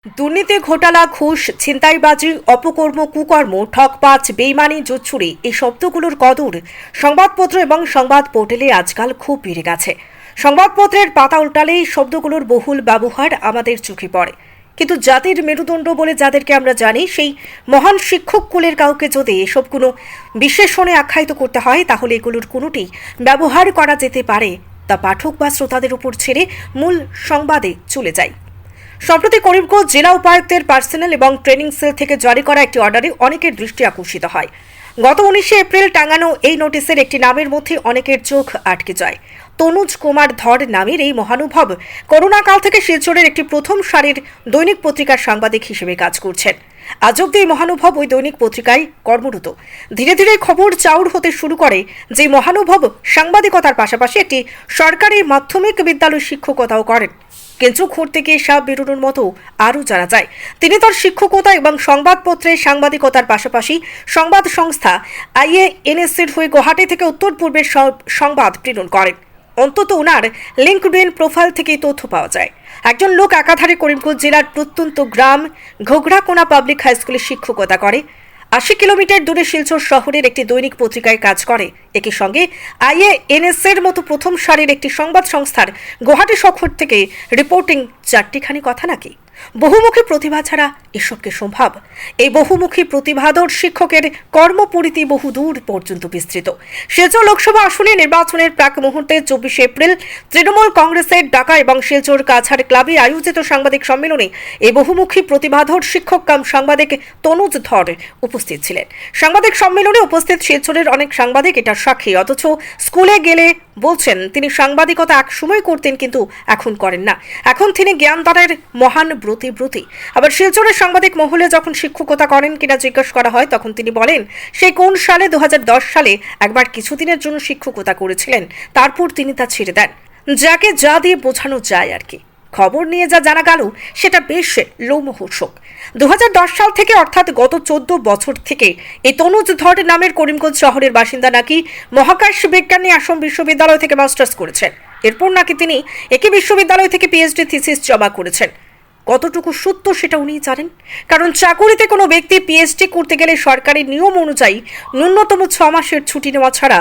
দুর্নীতি, ঘোটালা, ঘুষ, ছিনতাইবাজি, অপকর্ম, কুকর্ম, ঠকবাজ, বেইমানি, জুচ্ছুরি এই শব্দগুলোর কদর সংবাদপত্র এবং সংবাদ পোর্টালে আজকাল খুব বেড়ে গেছে। সংবাদপত্রের পাতা উল্টালেই শব্দগুলোর বহুল ব্যবহার আমাদের চোখে পড়ে। কিন্তু জাতির মেরুদণ্ড বলে যাদেরকে আমরা জানি, সেই মহান শিক্ষক কুলের কাউকে যদি এসব কোনো বিশেষণে আখ্যায়িত করতে হয়, তাহলে এগুলোর কোনোটি ব্যবহার করা যেতে পারে তা পাঠক বা শ্রোতাদের উপর ছেড়ে মূল সংবাদে চলে যায়। সম্প্রতি করিমগঞ্জ জেলা উপায়ুক্তের পার্সোনাল এবং ট্রেনিং সেল থেকে জারি করা একটি অর্ডারে অনেকের দৃষ্টি আকর্ষিত হয়। গত 19 এপ্রিল টাঙানো এই নোটিশের একটি নামের মধ্যে অনেকের চোখ আটকে যায়। তনুজ কুমার ধর নামের এই মহানুভব করোনাকাল থেকে শিলচরের একটি প্রথম সারির দৈনিক পত্রিকার সাংবাদিক হিসেবে কাজ করছেন। আজ অব্দি এই মহানুভব ওই দৈনিক পত্রিকায় কর্মরত। ধীরে ধীরে খবর চাউর হতে শুরু করে যে মহানুভব সাংবাদিকতার পাশাপাশি একটি সরকারি মাধ্যমিক বিদ্যালয় শিক্ষকতাও করেন। কেঁচো খুঁড়তে গিয়ে সাপ বেরোনোর মতো আরও জানা যায়, তিনি তার শিক্ষকতা এবং সংবাদপত্রে সাংবাদিকতার পাশাপাশি সংবাদ সংস্থা IANSের হয়ে গুয়াহাটি থেকে উত্তর পূর্বের সংবাদ প্রেরণ করেন। অন্তত ওনার লিঙ্কডইন প্রোফাইল থেকে তথ্য পাওয়া যায়। একজন লোক একাধারে করিমগঞ্জ জেলার প্রত্যন্ত গ্রাম ঘোগড়াকোনা পাবলিক হাই স্কুলে শিক্ষকতা করে। 80 কিলোমিটার দূরে শিলচর শহরের একটি দৈনিক পত্রিকায় কাজ করে। একই সঙ্গে IANSের মতো প্রথম সারির একটি সংবাদ সংস্থার গুয়াহাটি শহর থেকে রিপোর্টিং, চারটিখানি কথা নাকি? বহুমুখী প্রতিভা ছাড়া এসবকে সম্ভব? এই বহুমুখী প্রতিভাধর শিক্ষকের কর্মপরিধি বহুদূর পর্যন্ত বিস্তৃত। শিলচর লোকসভা আসনে নির্বাচনের প্রাক মুহূর্তে 24 এপ্রিল তৃণমূল কংগ্রেসের ডাকা এবং শিলচর কাছাড় ক্লাবে আয়োজিত সাংবাদিক সম্মেলনে এই বহুমুখী প্রতিভাধর শিক্ষক কাম সাংবাদিক তনুজ ধর উপস্থিত ছিলেন। সাংবাদিক সম্মেলনে উপস্থিত শিলচরের অনেক সাংবাদিক এটার সাক্ষী। অথচ স্কুলে গেলে বলছেন তিনি সাংবাদিকতা এক সময় করতেন, কিন্তু এখন করেন না। এখন তিনি জ্ঞানদানের মহান ব্রতী। আবার শিলচরের সাংবাদিক মহলে যখন শিক্ষকতা করেন কিনা জিজ্ঞেস করা হয়, তখন তিনি বলেন সেই কোন সালে 2010 সালে একবার কিছুদিনের জন্য শিক্ষকতা করেছিলেন, তারপর তিনি তা ছেড়ে দেন। যাকে যা দিয়ে বোঝানো যায় আর কি। খবর নিয়ে যা জানা গেল সেটা বেশ লোমহর্ষক। 2010 সাল থেকে, অর্থাৎ গত 14 বছর থেকে এই তনুজ ধর নামের করিমগঞ্জ শহরের বাসিন্দা নাকি মহাকাশ বিজ্ঞান নিয়ে আসাম বিশ্ববিদ্যালয় থেকে মাস্টার্স করেছেন। এরপর নাকি তিনি একই বিশ্ববিদ্যালয় থেকে PhD থিসিস জমা করেছেন। কতটুকু সত্য সেটা উনিই জানেন, কারণ চাকুরিতে কোনো ব্যক্তি PhD করতে গেলে সরকারি নিয়ম অনুযায়ী ন্যূনতম 6 মাসের ছুটি নেওয়া ছাড়া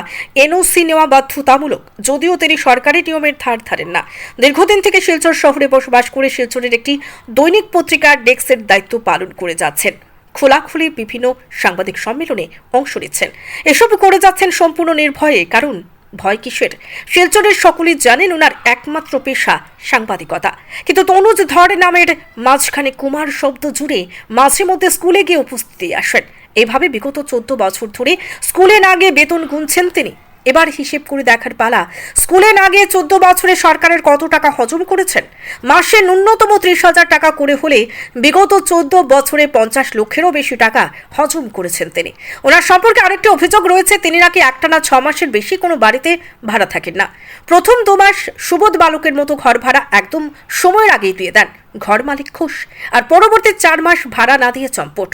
NOC নেওয়া বাধ্যতামূলক, যদিও তিনি সরকারি নিয়মের ধার ধারেন না। দীর্ঘদিন থেকে শিলচর শহরে বসবাস করে শিলচরের একটি দৈনিক পত্রিকার ডেস্কের দায়িত্ব পালন করে যাচ্ছেন। খোলাখুলি বিভিন্ন সাংবাদিক সম্মেলনে অংশ নিচ্ছেন। এসব করে যাচ্ছেন সম্পূর্ণ নির্ভয়ে। কারণ ভয় কিসের? শিলচরের সকলেই জানেন ওনার একমাত্র পেশা সাংবাদিকতা। কিন্তু তনুজ ধর নামের মাঝখানে কুমার শব্দ জুড়ে মাঝে মধ্যে স্কুলে গিয়ে উপস্থিতি আসেন। এভাবে বিগত 14 বছর ধরে স্কুলে না গিয়ে বেতন গুনছেন তিনি। এবার হিসেব করে দেখার পালা, স্কুলে না গিয়ে 14 বছরে সরকারের কত টাকা হজম করেছেন। মাসে ন্যূনতম 30,000 টাকা করে হলে বিগত 14 বছরে 50 লক্ষেরও বেশি টাকা হজম করেছেন তিনি। ওনার সম্পর্কে আরেকটি অভিযোগ রয়েছে, তিনি নাকি একটানা 6 মাসের বেশি কোনো বাড়িতে ভাড়া থাকেন না। প্রথম 2 মাস সুবোধ বালকের মতো ঘর ভাড়া একদম সময়ের আগেই দিয়ে দেন। ঘর মালিক খুশ, আর পরবর্তী 4 মাস ভাড়া না দিয়ে চম্পট।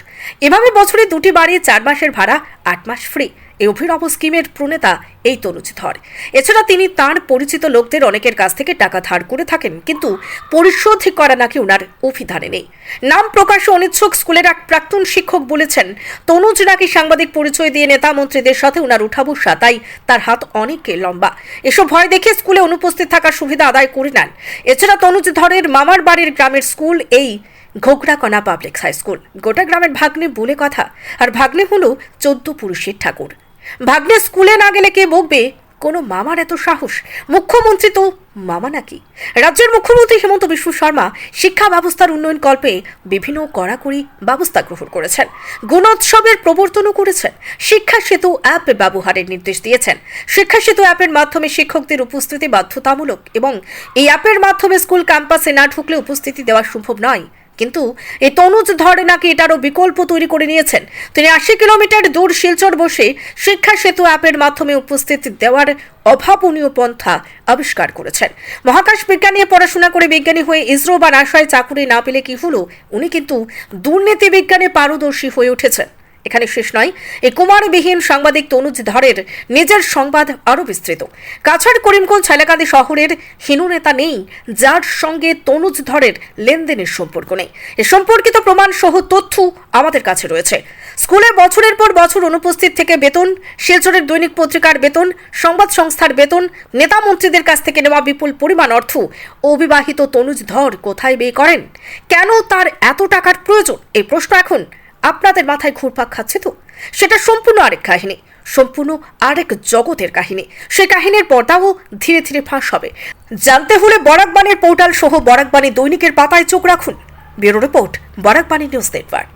এভাবে বছরে 2টি বাড়ি, 4 মাসের ভাড়া, 8 মাস ফ্রি। এই অভিনব স্কিমের প্রণেতা এই তনুজ ধর। এছাড়া তিনি তার পরিচিত লোকদের অনেকের কাছ থেকে টাকা ধার করে থাকেন, কিন্তু পরিশোধ করা নাকি ওনার অভিধানে নেই। নাম প্রকাশে অনিচ্ছুক স্কুলের এক প্রাক্তন শিক্ষক বলেছেন, তনুজ নাকি সাংবাদিক পরিচয় দিয়ে নেতা মন্ত্রীদের সাথে ওনার উঠা বসা, তাই তার হাত অনেক লম্বা। এসব ভয় দেখে স্কুলে অনুপস্থিত থাকার সুবিধা আদায় করে নেন। এছাড়া তনুজ ধরের মামার বাড়ির গ্রামের স্কুল এই ঘোগড়াকোনা পাবলিক হাই স্কুল। গোটা গ্রামের ভাগ্নে বলে কথা, আর ভাগ্নে হলো 14 পুরুষের ঠাকুর। ভাগ্নে স্কুলে না গেলে কে বকবে? কোনো মামার এত সাহস? মুখ্যমন্ত্রী তো মামা নাকি? রাজ্যের মুখ্যমন্ত্রী হেমন্ত বিশ্ব শর্মা শিক্ষা ব্যবস্থার উন্নয়ন কল্পে বিভিন্ন কড়াকড়ি ব্যবস্থা গ্রহণ করেছেন। গুণোৎসবের প্রবর্তনও করেছেন। শিক্ষা সেতু অ্যাপ ব্যবহারের নির্দেশ দিয়েছেন। শিক্ষা সেতু অ্যাপের মাধ্যমে শিক্ষকদের উপস্থিতি বাধ্যতামূলক, এবং এই অ্যাপের মাধ্যমে স্কুল ক্যাম্পাসে না ঢুকলে উপস্থিতি দেওয়া সম্ভব নয়। কিন্তু এই তনুজ ধরে নাকি এটারও বিকল্প তৈরি করে নিয়েছেন। তিনি 80 কিলোমিটার দূর শিলচর বসে শিক্ষা সেতু অ্যাপের মাধ্যমে উপস্থিতি দেওয়ার অভাবনীয় পন্থা আবিষ্কার করেছেন। মহাকাশ বিজ্ঞান নিয়ে পড়াশোনা করে বিজ্ঞানী হয়ে ইসরো বা নাসায় চাকুরি না পেলে কি হলো, উনি কিন্তু দুর্নীতি বিজ্ঞানে পারদর্শী হয়ে উঠেছেন। এখানে শেষ নয়, এই কুমারবিহীন সাংবাদিক তনুজ ধরের নিজের সংবাদ আরও বিস্তৃত। কাছাড় করিমগঞ্জ হাইলাকান্দি শহরের হিন্দু নেতা নেই যার সঙ্গে তনুজ ধরের লেনদেনের সম্পর্ক নেই। এ সম্পর্কিত প্রমাণ সহ তথ্য আমাদের কাছে রয়েছে। স্কুলে বছরের পর বছর অনুপস্থিত থেকে বেতন, শিলচরের দৈনিক পত্রিকার বেতন, সংবাদ সংস্থার বেতন, নেতা মন্ত্রীদের কাছ থেকে নেওয়া বিপুল পরিমাণ অর্থ অবিবাহিত তনুজ ধর কোথায় ব্যয় করেন, কেন তার এত টাকার প্রয়োজন, এই প্রশ্ন এখন আপনাদের মাথায় ঘুরপাক খাচ্ছে তো? সেটা সম্পূর্ণ আরেক কাহিনী, সম্পূর্ণ আরেক জগতের কাহিনী। সেই কাহিনীর পর্দাও ধীরে ধীরে ফাঁস হবে। জানতে হলে বরাকবাণীর পোর্টাল সহ বরাকবাণী দৈনিকের পাতায় চোখ রাখুন। Bureau report, Barak Bani news network.